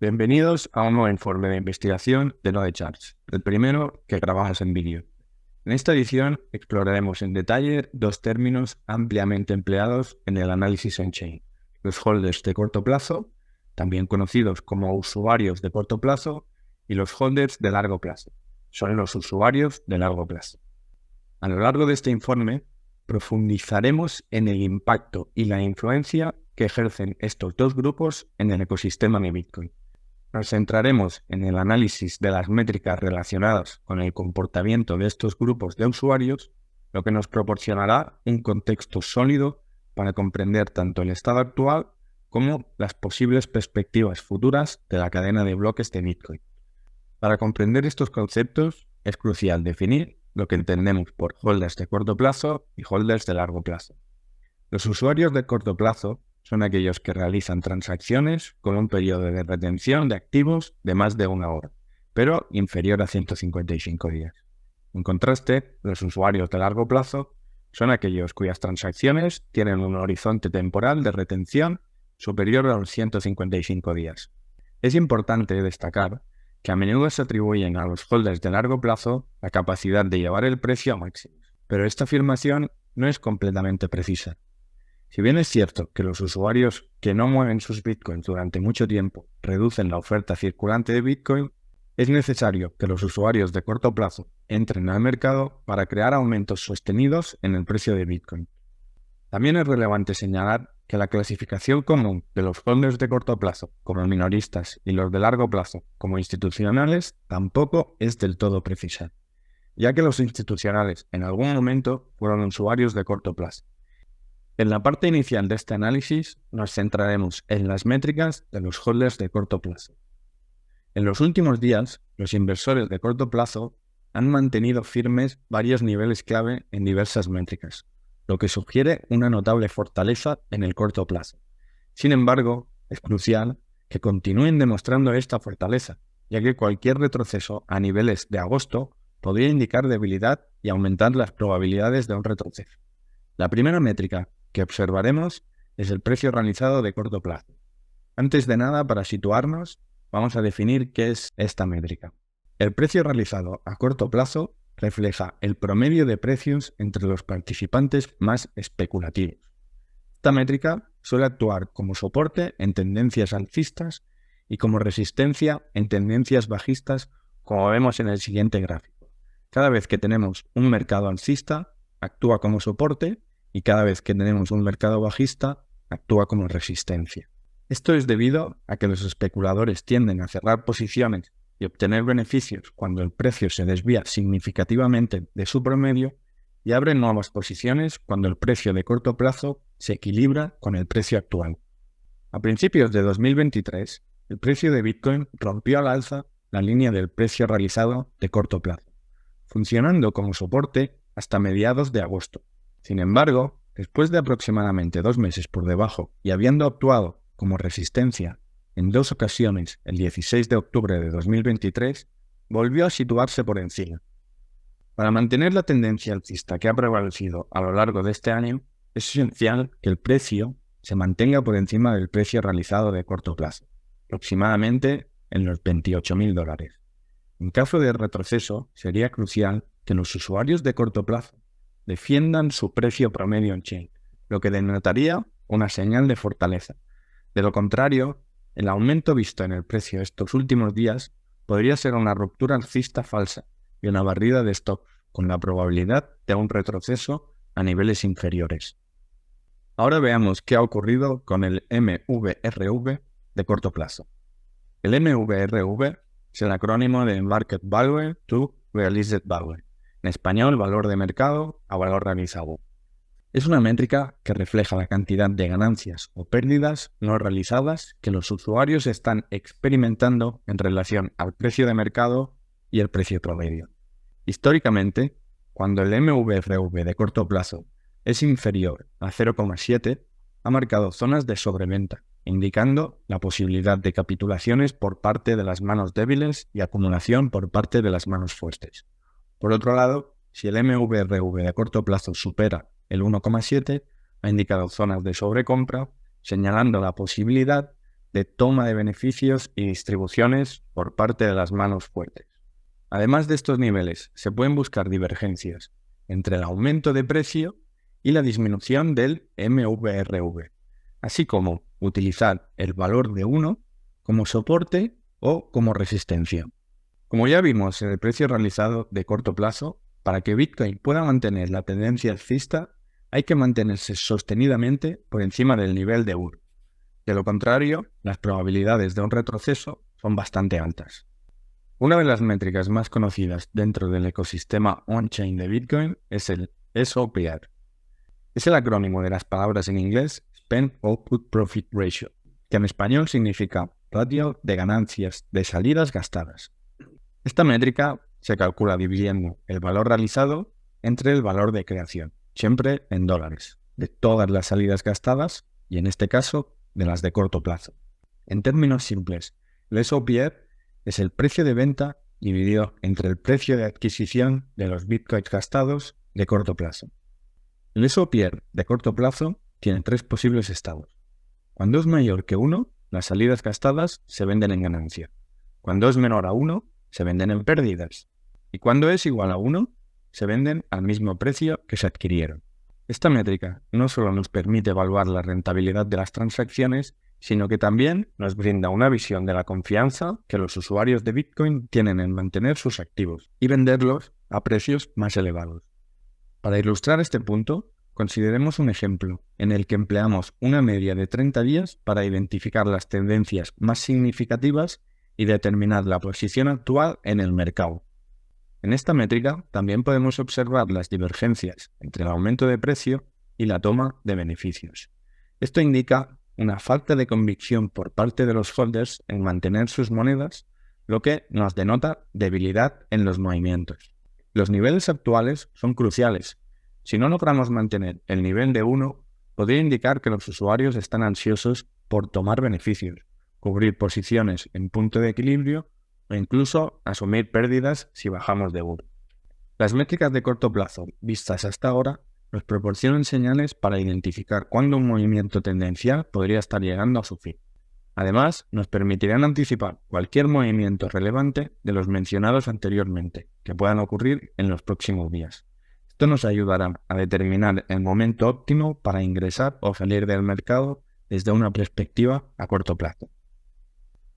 Bienvenidos a un nuevo informe de investigación de Node Charts, el primero que grabamos en vídeo. En esta edición exploraremos en detalle dos términos ampliamente empleados en el análisis on-chain: los holders de corto plazo, también conocidos como usuarios de corto plazo, y los holders de largo plazo. Son los usuarios de largo plazo. A lo largo de este informe profundizaremos en el impacto y la influencia que ejercen estos dos grupos en el ecosistema de Bitcoin. Nos centraremos en el análisis de las métricas relacionadas con el comportamiento de estos grupos de usuarios, lo que nos proporcionará un contexto sólido para comprender tanto el estado actual como las posibles perspectivas futuras de la cadena de bloques de Bitcoin. Para comprender estos conceptos es crucial definir lo que entendemos por holders de corto plazo y holders de largo plazo. Los usuarios de corto plazo son aquellos que realizan transacciones con un periodo de retención de activos de más de una hora, pero inferior a 155 días. En contraste, los usuarios de largo plazo son aquellos cuyas transacciones tienen un horizonte temporal de retención superior a los 155 días. Es importante destacar que a menudo se atribuyen a los holders de largo plazo la capacidad de llevar el precio a máximos, pero esta afirmación no es completamente precisa. Si bien es cierto que los usuarios que no mueven sus bitcoins durante mucho tiempo reducen la oferta circulante de Bitcoin, es necesario que los usuarios de corto plazo entren al mercado para crear aumentos sostenidos en el precio de Bitcoin. También es relevante señalar que la clasificación común de los holders de corto plazo como minoristas y los de largo plazo como institucionales tampoco es del todo precisa, ya que los institucionales en algún momento fueron usuarios de corto plazo. En la parte inicial de este análisis nos centraremos en las métricas de los holders de corto plazo. En los últimos días, los inversores de corto plazo han mantenido firmes varios niveles clave en diversas métricas, lo que sugiere una notable fortaleza en el corto plazo. Sin embargo, es crucial que continúen demostrando esta fortaleza, ya que cualquier retroceso a niveles de agosto podría indicar debilidad y aumentar las probabilidades de un retroceso. La primera métrica que observaremos es el precio realizado de corto plazo. Antes de nada, para situarnos, vamos a definir qué es esta métrica. El precio realizado a corto plazo refleja el promedio de precios entre los participantes más especulativos. Esta métrica suele actuar como soporte en tendencias alcistas y como resistencia en tendencias bajistas, como vemos en el siguiente gráfico. Cada vez que tenemos un mercado alcista, actúa como soporte, y cada vez que tenemos un mercado bajista, actúa como resistencia. Esto es debido a que los especuladores tienden a cerrar posiciones y obtener beneficios cuando el precio se desvía significativamente de su promedio y abren nuevas posiciones cuando el precio de corto plazo se equilibra con el precio actual. A principios de 2023, el precio de Bitcoin rompió al alza la línea del precio realizado de corto plazo, funcionando como soporte hasta mediados de agosto. Sin embargo, después de aproximadamente 2 meses por debajo y habiendo actuado como resistencia en 2 ocasiones el 16 de octubre de 2023, volvió a situarse por encima. Para mantener la tendencia alcista que ha prevalecido a lo largo de este año, es esencial que el precio se mantenga por encima del precio realizado de corto plazo, aproximadamente en los $28.000. En caso de retroceso, sería crucial que los usuarios de corto plazo defiendan su precio promedio on-chain, lo que denotaría una señal de fortaleza. De lo contrario, el aumento visto en el precio estos últimos días podría ser una ruptura alcista falsa y una barrida de stock, con la probabilidad de un retroceso a niveles inferiores. Ahora veamos qué ha ocurrido con el MVRV de corto plazo. El MVRV es el acrónimo de Market Value to Realized Value. En español, valor de mercado a valor realizado. Es una métrica que refleja la cantidad de ganancias o pérdidas no realizadas que los usuarios están experimentando en relación al precio de mercado y el precio promedio. Históricamente, cuando el MVRV de corto plazo es inferior a 0,7, ha marcado zonas de sobreventa, indicando la posibilidad de capitulaciones por parte de las manos débiles y acumulación por parte de las manos fuertes. Por otro lado, si el MVRV de corto plazo supera el 1,7, ha indicado zonas de sobrecompra, señalando la posibilidad de toma de beneficios y distribuciones por parte de las manos fuertes. Además de estos niveles, se pueden buscar divergencias entre el aumento de precio y la disminución del MVRV, así como utilizar el valor de 1 como soporte o como resistencia. Como ya vimos en el precio realizado de corto plazo, para que Bitcoin pueda mantener la tendencia alcista, hay que mantenerse sostenidamente por encima del nivel de 1. De lo contrario, las probabilidades de un retroceso son bastante altas. Una de las métricas más conocidas dentro del ecosistema on-chain de Bitcoin es el SOPR. Es el acrónimo de las palabras en inglés Spend Output Profit Ratio, que en español significa ratio de ganancias de salidas gastadas. Esta métrica se calcula dividiendo el valor realizado entre el valor de creación, siempre en dólares, de todas las salidas gastadas y en este caso de las de corto plazo. En términos simples, el SOPR es el precio de venta dividido entre el precio de adquisición de los bitcoins gastados de corto plazo. El SOPR de corto plazo tiene 3 posibles estados. Cuando es mayor que 1, las salidas gastadas se venden en ganancia. Cuando es menor a 1, se venden en pérdidas. Y cuando es igual a 1, se venden al mismo precio que se adquirieron. Esta métrica no solo nos permite evaluar la rentabilidad de las transacciones, sino que también nos brinda una visión de la confianza que los usuarios de Bitcoin tienen en mantener sus activos y venderlos a precios más elevados. Para ilustrar este punto, consideremos un ejemplo en el que empleamos una media de 30 días para identificar las tendencias más significativas y determinar la posición actual en el mercado. En esta métrica también podemos observar las divergencias entre el aumento de precio y la toma de beneficios. Esto indica una falta de convicción por parte de los holders en mantener sus monedas, lo que nos denota debilidad en los movimientos. Los niveles actuales son cruciales. Si no logramos mantener el nivel de 1, podría indicar que los usuarios están ansiosos por tomar beneficios, cubrir posiciones en punto de equilibrio o incluso asumir pérdidas si bajamos de 1. Las métricas de corto plazo vistas hasta ahora nos proporcionan señales para identificar cuándo un movimiento tendencial podría estar llegando a su fin. Además, nos permitirán anticipar cualquier movimiento relevante de los mencionados anteriormente, que puedan ocurrir en los próximos días. Esto nos ayudará a determinar el momento óptimo para ingresar o salir del mercado desde una perspectiva a corto plazo.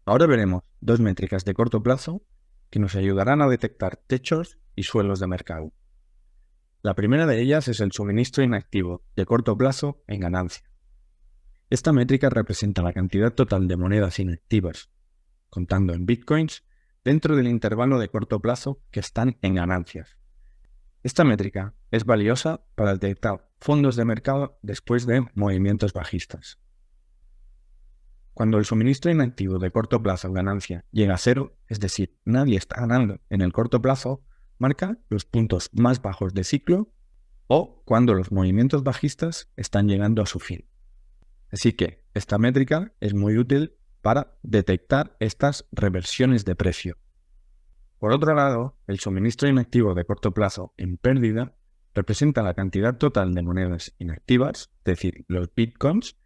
Ahora veremos 2 métricas de corto plazo que nos ayudarán a detectar techos y suelos de mercado. La primera de ellas es el suministro inactivo de corto plazo en ganancia. Esta métrica representa la cantidad total de monedas inactivas, contando en bitcoins, dentro del intervalo de corto plazo que están en ganancias. Esta métrica es valiosa para detectar fondos de mercado después de movimientos bajistas. Cuando el suministro inactivo de corto plazo en ganancia llega a 0, es decir, nadie está ganando en el corto plazo, marca los puntos más bajos de ciclo o cuando los movimientos bajistas están llegando a su fin. Así que esta métrica es muy útil para detectar estas reversiones de precio. Por otro lado, el suministro inactivo de corto plazo en pérdida representa la cantidad total de monedas inactivas, es decir, los bitcoins,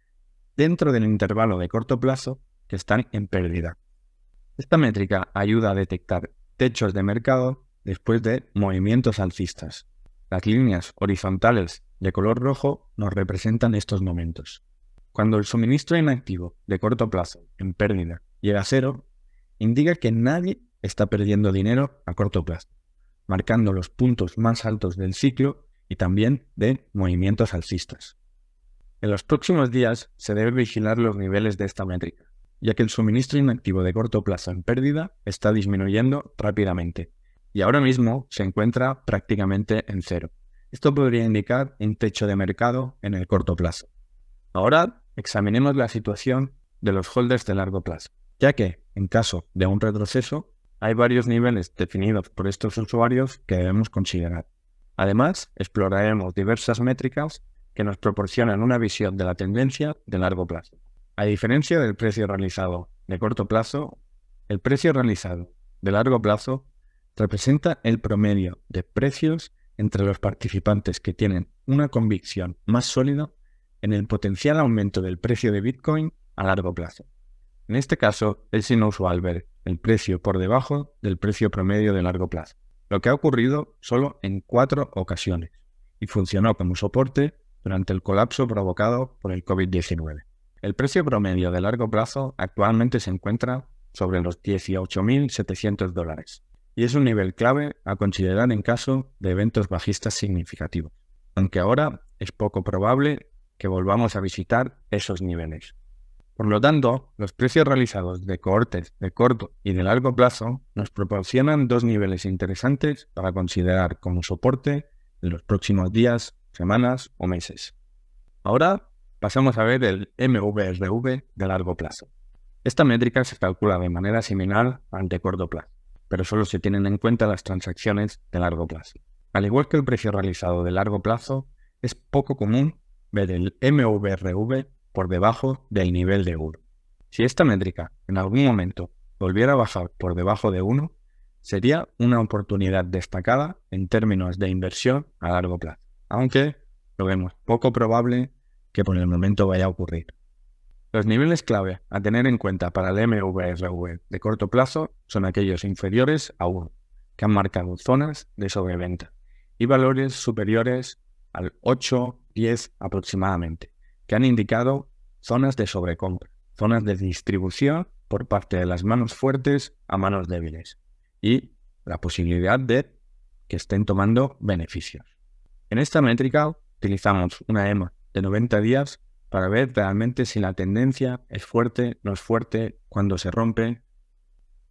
dentro del intervalo de corto plazo que están en pérdida. Esta métrica ayuda a detectar techos de mercado después de movimientos alcistas. Las líneas horizontales de color rojo nos representan estos momentos. Cuando el suministro inactivo de corto plazo en pérdida llega a 0, indica que nadie está perdiendo dinero a corto plazo, marcando los puntos más altos del ciclo y también de movimientos alcistas. En los próximos días se debe vigilar los niveles de esta métrica, ya que el suministro inactivo de corto plazo en pérdida está disminuyendo rápidamente y ahora mismo se encuentra prácticamente en 0. Esto podría indicar un techo de mercado en el corto plazo. Ahora examinemos la situación de los holders de largo plazo, ya que, en caso de un retroceso, hay varios niveles definidos por estos usuarios que debemos considerar. Además, exploraremos diversas métricas que nos proporcionan una visión de la tendencia de largo plazo. A diferencia del precio realizado de corto plazo, el precio realizado de largo plazo representa el promedio de precios entre los participantes que tienen una convicción más sólida en el potencial aumento del precio de Bitcoin a largo plazo. En este caso, es inusual ver el precio por debajo del precio promedio de largo plazo, lo que ha ocurrido solo en 4 ocasiones y funcionó como soporte durante el colapso provocado por el COVID-19. El precio promedio de largo plazo actualmente se encuentra sobre los $18.700 y es un nivel clave a considerar en caso de eventos bajistas significativos, aunque ahora es poco probable que volvamos a visitar esos niveles. Por lo tanto, los precios realizados de cohortes de corto y de largo plazo nos proporcionan dos niveles interesantes para considerar como soporte en los próximos días, semanas o meses. Ahora pasamos a ver el MVRV de largo plazo. Esta métrica se calcula de manera similar al de corto plazo, pero solo se tienen en cuenta las transacciones de largo plazo. Al igual que el precio realizado de largo plazo, es poco común ver el MVRV por debajo del nivel de 1. Si esta métrica en algún momento volviera a bajar por debajo de 1, sería una oportunidad destacada en términos de inversión a largo plazo, aunque lo vemos poco probable que por el momento vaya a ocurrir. Los niveles clave a tener en cuenta para el MVRV de corto plazo son aquellos inferiores a 1, que han marcado zonas de sobreventa, y valores superiores al 8-10 aproximadamente, que han indicado zonas de sobrecompra, zonas de distribución por parte de las manos fuertes a manos débiles y la posibilidad de que estén tomando beneficios. En esta métrica utilizamos una EMA de 90 días para ver realmente si la tendencia es fuerte, no es fuerte, cuando se rompe.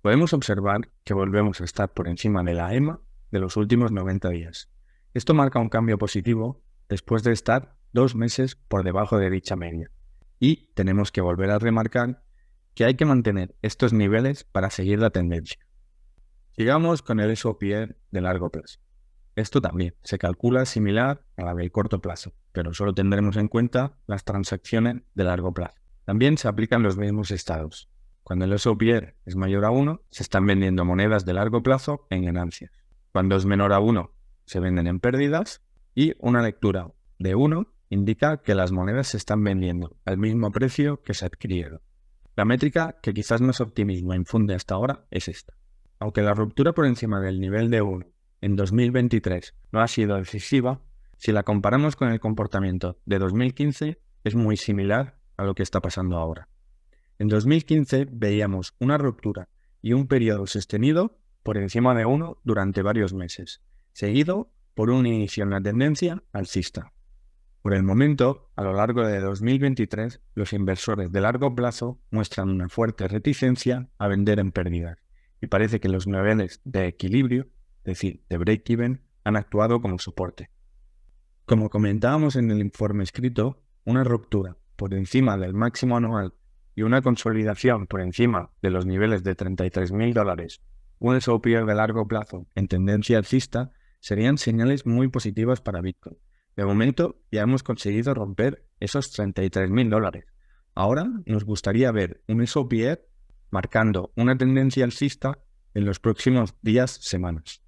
Podemos observar que volvemos a estar por encima de la EMA de los últimos 90 días. Esto marca un cambio positivo después de estar 2 meses por debajo de dicha media. Y tenemos que volver a remarcar que hay que mantener estos niveles para seguir la tendencia. Sigamos con el SOPR de largo plazo. Esto también se calcula similar a la del corto plazo, pero solo tendremos en cuenta las transacciones de largo plazo. También se aplican los mismos estados. Cuando el SOPR es mayor a 1, se están vendiendo monedas de largo plazo en ganancias. Cuando es menor a 1, se venden en pérdidas. Y una lectura de 1 indica que las monedas se están vendiendo al mismo precio que se adquirieron. La métrica que quizás más optimismo infunde hasta ahora es esta. Aunque la ruptura por encima del nivel de 1 en 2023 no ha sido decisiva, si la comparamos con el comportamiento de 2015, es muy similar a lo que está pasando ahora. En 2015 veíamos una ruptura y un periodo sostenido por encima de 1 durante varios meses, seguido por un inicio en la tendencia alcista. Por el momento, a lo largo de 2023, los inversores de largo plazo muestran una fuerte reticencia a vender en pérdidas y parece que los niveles de equilibrio, es decir, de break-even, han actuado como soporte. Como comentábamos en el informe escrito, una ruptura por encima del máximo anual y una consolidación por encima de los niveles de $33.000, un SOPR de largo plazo en tendencia alcista, serían señales muy positivas para Bitcoin. De momento ya hemos conseguido romper esos $33.000. Ahora nos gustaría ver un SOPR marcando una tendencia alcista en los próximos días, semanas.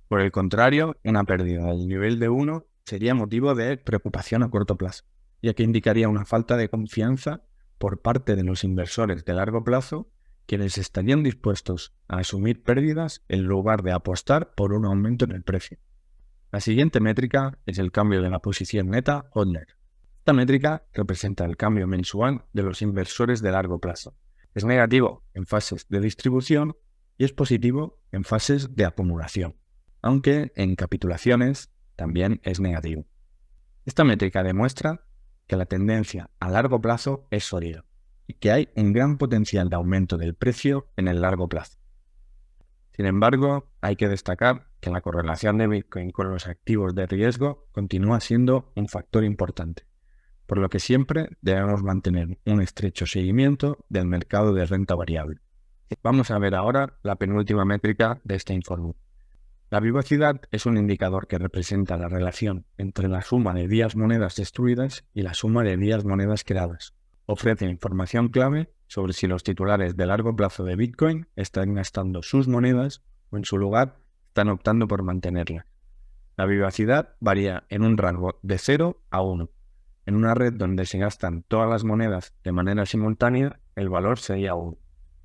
Por el contrario, una pérdida del nivel de 1 sería motivo de preocupación a corto plazo, ya que indicaría una falta de confianza por parte de los inversores de largo plazo, quienes estarían dispuestos a asumir pérdidas en lugar de apostar por un aumento en el precio. La siguiente métrica es el cambio de la posición neta HODL. Esta métrica representa el cambio mensual de los inversores de largo plazo. Es negativo en fases de distribución y es positivo en fases de acumulación, aunque en capitulaciones también es negativo. Esta métrica demuestra que la tendencia a largo plazo es sólida y que hay un gran potencial de aumento del precio en el largo plazo. Sin embargo, hay que destacar que la correlación de Bitcoin con los activos de riesgo continúa siendo un factor importante, por lo que siempre debemos mantener un estrecho seguimiento del mercado de renta variable. Vamos a ver ahora la penúltima métrica de este informe. La vivacidad es un indicador que representa la relación entre la suma de días monedas destruidas y la suma de días monedas creadas. Ofrece información clave sobre si los titulares de largo plazo de Bitcoin están gastando sus monedas o en su lugar están optando por mantenerlas. La vivacidad varía en un rango de 0 a 1. En una red donde se gastan todas las monedas de manera simultánea, el valor sería 1.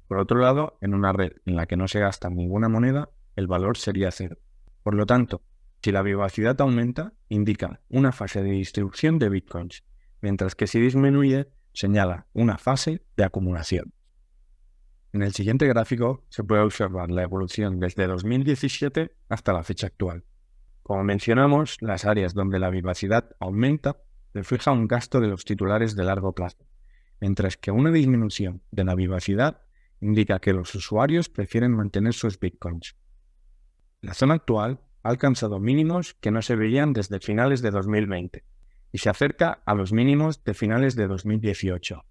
Por otro lado, en una red en la que no se gasta ninguna moneda, el valor sería 0. Por lo tanto, si la vivacidad aumenta, indica una fase de distribución de bitcoins, mientras que si disminuye, señala una fase de acumulación. En el siguiente gráfico se puede observar la evolución desde 2017 hasta la fecha actual. Como mencionamos, las áreas donde la vivacidad aumenta refleja un gasto de los titulares de largo plazo, mientras que una disminución de la vivacidad indica que los usuarios prefieren mantener sus bitcoins. La zona actual ha alcanzado mínimos que no se veían desde finales de 2020 y se acerca a los mínimos de finales de 2018.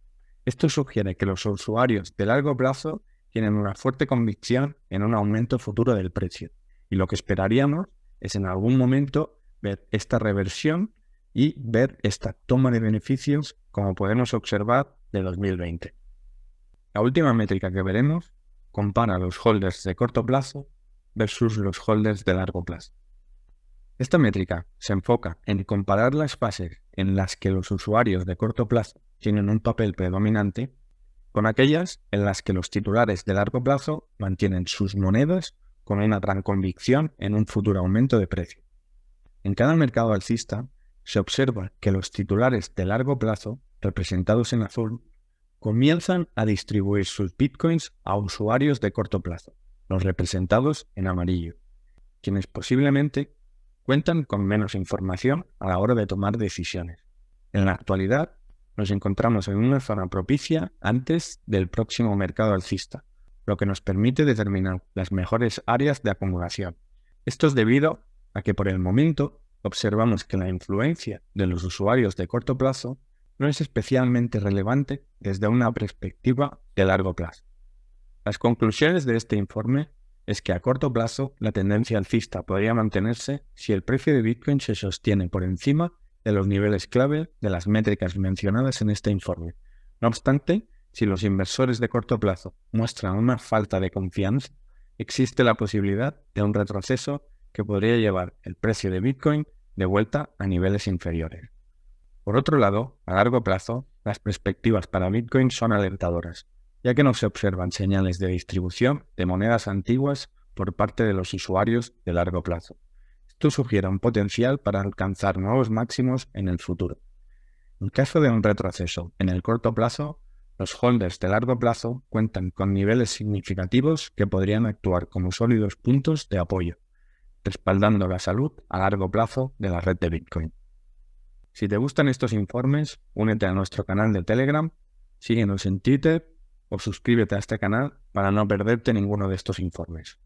Esto sugiere que los usuarios de largo plazo tienen una fuerte convicción en un aumento futuro del precio, y lo que esperaríamos es en algún momento ver esta reversión y ver esta toma de beneficios como podemos observar de 2020. La última métrica que veremos compara los holders de corto plazo versus los holders de largo plazo. Esta métrica se enfoca en comparar las fases en las que los usuarios de corto plazo tienen un papel predominante con aquellas en las que los titulares de largo plazo mantienen sus monedas con una gran convicción en un futuro aumento de precio. En cada mercado alcista se observa que los titulares de largo plazo, representados en azul, comienzan a distribuir sus bitcoins a usuarios de corto plazo, los representados en amarillo, quienes posiblemente cuentan con menos información a la hora de tomar decisiones. En la actualidad, nos encontramos en una zona propicia antes del próximo mercado alcista, lo que nos permite determinar las mejores áreas de acumulación. Esto es debido a que por el momento observamos que la influencia de los usuarios de corto plazo no es especialmente relevante desde una perspectiva de largo plazo. Las conclusiones de este informe es que a corto plazo la tendencia alcista podría mantenerse si el precio de Bitcoin se sostiene por encima de los niveles clave de las métricas mencionadas en este informe. No obstante, si los inversores de corto plazo muestran una falta de confianza, existe la posibilidad de un retroceso que podría llevar el precio de Bitcoin de vuelta a niveles inferiores. Por otro lado, a largo plazo, las perspectivas para Bitcoin son alentadoras, ya que no se observan señales de distribución de monedas antiguas por parte de los usuarios de largo plazo. Esto sugiere un potencial para alcanzar nuevos máximos en el futuro. En caso de un retroceso en el corto plazo, los holders de largo plazo cuentan con niveles significativos que podrían actuar como sólidos puntos de apoyo, respaldando la salud a largo plazo de la red de Bitcoin. Si te gustan estos informes, únete a nuestro canal de Telegram, síguenos en Twitter o suscríbete a este canal para no perderte ninguno de estos informes.